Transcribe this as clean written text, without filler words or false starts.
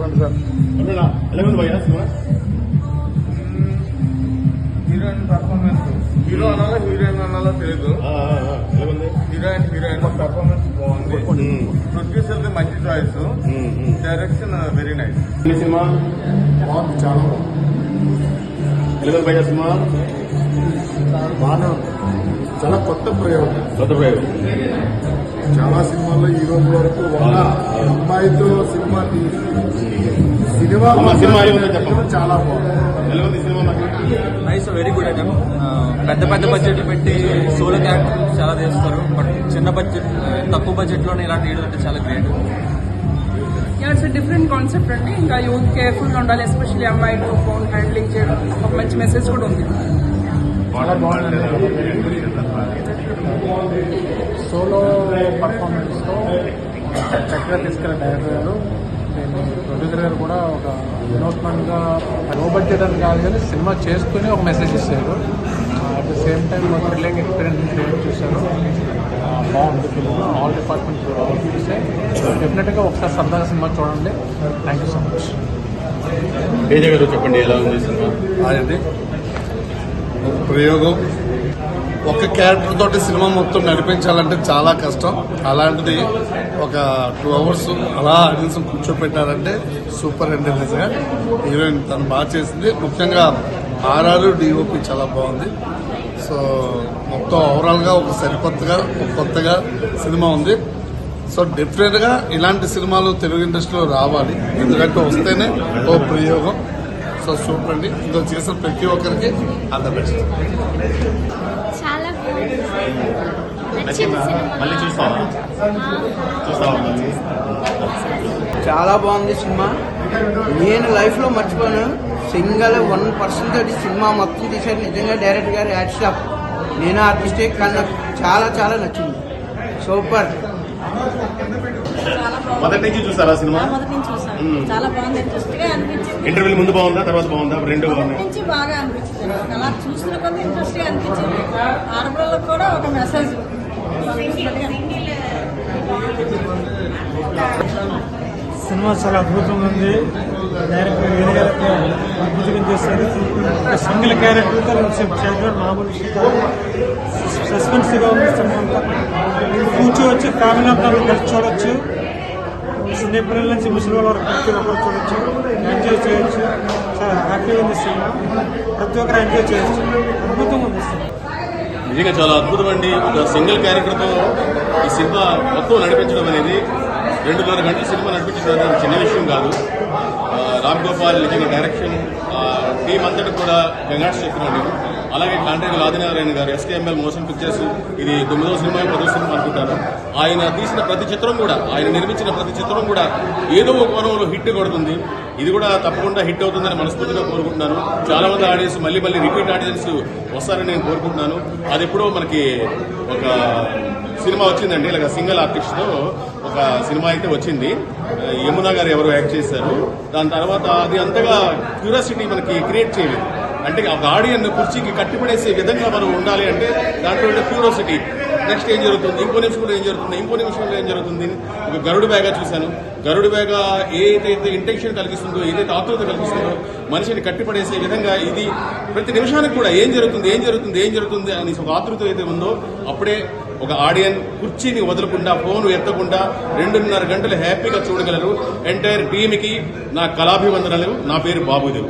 చూడండి సార్. ఎలా ఉంది భయ్యా సినిమా? హీరోయిన్ పర్ఫార్మెన్స్, హీరో అనాలా హీరోయిన్ అనాలా తెలియదు. హీరోయిన్ పర్ఫార్మెన్స్ బాగుంది. ప్రొడ్యూసర్ మంచి choice, direction very nice. Cinema బాగుంది, చాలా బాగుంది. ఎలా ఉంది భయ్యా సినిమా? బాగానే ఉంది. చాలా కొత్త ప్రయోగం. చాలా సినిమాల్లో ఈ రోజు వరకు ఒక అమ్మాయితో సినిమా చాలా బాగుంది. ఎలా ఉంది cinema? Nice, very good item. పెద్ద పెద్ద బడ్జెట్లు పెట్టి సోలో క్యారెక్టర్ చాలా చేస్తారు, బట్ చిన్న బడ్జెట్ తక్కువ బడ్జెట్ లోనే ఇలాంటి వీడియో అంటే చాలా గ్రేట్. ఇట్స్ డిఫరెంట్ కాన్సెప్ట్ అండి. ఇంకా యూత్ కేర్ఫుల్ గా ఉండాలి, ఎస్పెషల్లీ అమ్మాయిలు ఫోన్ హ్యాండ్లింగ్ చేయడం. ఒక మంచి మెసేజ్ కూడా ఉంది. సోలో పర్ఫార్మెన్స్తో చక్కగా తీసుకెళ్ళిన డైరెక్టర్ గారు, ప్రొడ్యూసర్ గారు కూడా ఒక వినూత్నంగా లో బడ్జెట్ అని కాదు కానీ సినిమా చేస్తూనే ఒక మెసేజ్ ఇస్తారు. At the same time thrilling experience create చేశారు. బాగుంది ఫిల్మ్. ఆల్ డిపార్ట్మెంట్ చూస్తే డెఫినెట్గా ఒకసారి సరదాగా సినిమా చూడండి. Thank you so much. Teja గారు చెప్పండి, ఎలా ఉంది సినిమా? అది ప్రయోగం. ఒక క్యారెక్టర్ తోటి సినిమా మొత్తం నడిపించాలంటే చాలా కష్టం. అలాంటిది ఒక 2 hours అలా ఆడియన్స్ కూర్చోపెట్టారంటే సూపర్ అండి. నిజంగా హీరోయిన్ తను బాగా చేసింది. ముఖ్యంగా ఆర్ఆర్ డిఓపి చాలా బాగుంది. సో మొత్తం ఓవరాల్గా ఒక సరికొత్తగా ఒక కొత్తగా సినిమా ఉంది. సో డెఫినెట్గా ఇలాంటి సినిమాలు తెలుగు ఇండస్ట్రీలో రావాలి, ఎందుకంటే వస్తేనే ఓ ప్రయోగం. సో సూపర్ అండి. ఇందులో చేసిన ప్రతి ఒక్కరికి ఆల్ ద బెస్ట్. చాలా బాగుంది సినిమా. నేను లైఫ్లో మర్చిపోయాను. సింగల్ 1% సినిమా మొత్తం తీశారు. నిజంగా డైరెక్టర్ గారు హ్యాట్స్ ఆఫ్. నేను ఆర్టిస్టే కానీ నాకు చాలా చాలా నచ్చింది. సూపర్. మొదటి నుంచి చూసారా సినిమా? మొదటి నుంచి చూసాను. చాలా బాగుంది. ఇంట్రెస్ట్గా అనిపించింది. ఇంటర్వ్యూల ముందు బాగుందా, తర్వాత బాగుందా? రెండు బాగుంది. నుంచి బాగా అనిపించింది. అలా చూస్తున్న కొంత ఇంట్రెస్ట్గా అనిపించింది. ఆడపిల్లలకు కూడా ఒక మెసేజ్. సినిమా చాలా అద్భుతంగా ఉంది. డైరెక్టర్ అద్భుతంగా చేశారు. సింగిల్ క్యారెక్టర్తో చేయడం మామూలు సస్పెన్స్గా ఉంది. సినిమా అంతా కూర్చోవచ్చు, ఫ్యామిలీ అంతా కలిసి చూడొచ్చు. చిన్నపిల్లల నుంచి ముసలి వాళ్ళ వరకు ప్రతి ఒక్కరు చూడొచ్చు, ఎంజాయ్ చేయొచ్చు. చాలా హ్యాపీగా ఉంది సినిమా. ప్రతి ఒక్కరు ఎంజాయ్ చేయొచ్చు. అద్భుతంగా ఉంది సినిమా. నిజంగా చాలా అద్భుతం అండి. ఒక సింగిల్ క్యారెక్టర్తో ఈ సినిమా మొత్తం నడిపించడం అనేది 2.5 గంటల సినిమా నడిపించడం అనేది చిన్న విషయం కాదు. రామ్ గోపాల్ నిజంగా డైరెక్షన్, టీం అంతటి కూడా కంగ్రాట్స్ చెప్తున్నాను. అలాగే కాంట్రాక్టర్ ఆదినారాయణ గారు, ఎస్కేఎంఎల్ మోషన్ పిక్చర్స్, ఇది 9వ సినిమా 10వ సినిమా అనుకుంటారు. ఆయన తీసిన ప్రతి చిత్రం కూడా, ఆయన నిర్మించిన ప్రతి చిత్రం కూడా ఏదో ఒక కోణంలో హిట్ కొడుతుంది. ఇది కూడా తప్పకుండా హిట్ అవుతుందని మనస్ఫూర్తిగా కోరుకుంటున్నాను. చాలా మంది ఆడియన్స్ మళ్ళీ రిపీట్ ఆడియన్స్ వస్తారని నేను కోరుకుంటున్నాను. అది ఎప్పుడో మనకి ఒక సినిమా వచ్చిందండి, ఇలాగ సింగిల్ ఆర్టిస్ట్తో ఒక సినిమా అయితే వచ్చింది. యమునా గారు ఎవరు యాక్ట్ చేశారు. దాని తర్వాత అది అంతగా క్యూరియాసిటీ మనకి క్రియేట్ చేయలేదు. అంటే ఒక ఆడియన్ కుర్చీకి కట్టిపడేసే విధంగా మనం ఉండాలి అంటే దాంట్లో ఉండే క్యూరియాసిటీ, నెక్స్ట్ ఏం జరుగుతుంది, ఇంకో నిమిషంలో ఏం జరుగుతుంది, ఇంకో నిమిషంలో ఏం జరుగుతుంది. ఒక గరుడు బ్యాగా చూశాను. గరుడు బ్యాగా ఏదైతే ఇంటెన్షన్ కలిగిస్తుందో, ఏదైతే ఆతృత కలిగిస్తుందో, మనిషిని కట్టిపడేసే విధంగా ఇది ప్రతి నిమిషానికి కూడా ఏం జరుగుతుంది ఏం జరుగుతుంది ఏం జరుగుతుంది అని ఒక ఆతృత అయితే ఉందో అప్పుడే ఒక ఆడియన్ కుర్చీని వదలకుండా, ఫోన్ ఎత్తకుండా 2.5 గంటలు హ్యాపీగా చూడగలరు. ఎంటైర్ టీమ్కి నా కళాభివందనలు. నా పేరు బాబుదేవ్.